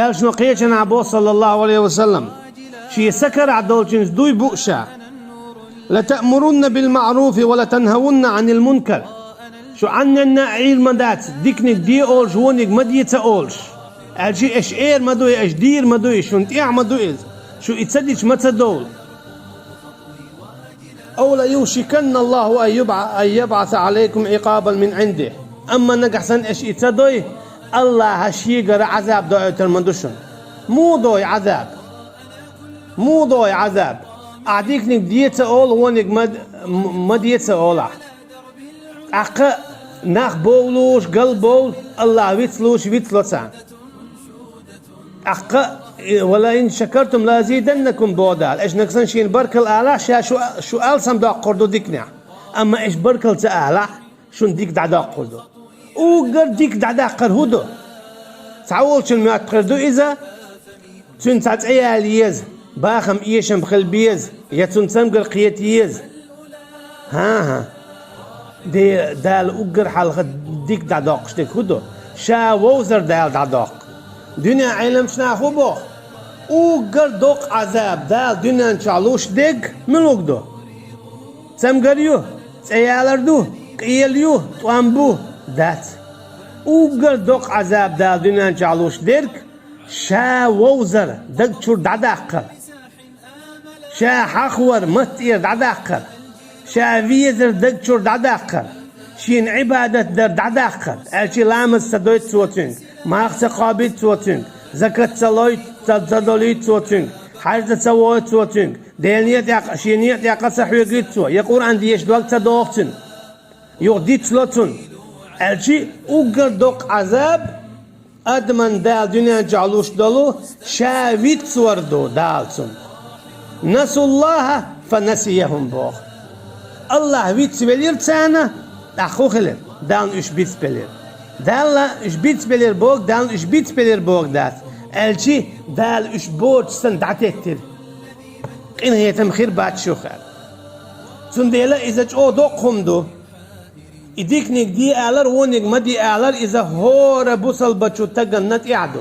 قال شنو قيتنا عبو صلى الله عليه وسلم شي سكر عدولتنز دوي بؤشا لتأمرن بالمعروف ولا تنهون عن المنكر شو عنا عيل مدات ديكنك دي اولش ونك مديتا اولش الجي اش اير مدوي اش دير مدوي شو انتيع مدوي شو اتسدش متدول او لا يوشكن الله ان يبعث عليكم عقابا من عنده اما نقحسن اش اتدوي الله هشيقر عذاب دوي ترمندوشن مو دوي عذاب اعديكنك ديتا اول ونك مديتا اولا اقا ناخ بولوش قلبول الله ويتلوش ويتلوسان اقا ولا ان شكرتم لازيدنكم بودال ايش نقصن شين بركل اعلى شو السم دا قردو ديكنا اما ايش بركل تعالى شون ديك دعدا قردو وقر ديك دعدا قرهودو تعول شن ما تقردو اذا تنسات عيال يز باخم ايشم بخل بيز يا تنسم قر قيت يز ها دي دال اوقر حلقة ديك دعداق شتك هدو شا ووزر دال دعداق دنيا علم شنا خوبو اوقر دوق عذاب دال دنيا انشالوش ديك من وقدو سمقريو سيالردو قيليو طوانبو دات اوقر دوق عذاب دال دنيا انشالوش ديك شا ووزر دق شور دعداق شا حخور متير دعداق شا فيزر دكتور دعداقر شين عبادة در دعداقر الشي لامس سدويت سوتين ماخت قابيت سوتين زكاة سلويت تدوليت سوتين حاجة سويت سوتين دينيت شينيت يقص حيقيت سو يقول عندي ايش دوقت دوقتين يغديت سلوتين الشي اوقر دوق عذاب ادمن دال دنيا جعلوش دولو شاويت سوردو دالسون نسوا الله فنسيهم بوخ الله ويتس بلير تانا اخو خلر دان اش بيتس بلير دال اش بيتس بلير بوك دان اش بيتس بلير بوك دات الشي دال اش بوت سندعتتر ان هي تمخير بات شوخر سنديلا اذا او دو قمدو يديك نك دي الر ونك مدي الر اذا هور بوصل بچو تجنت يعدو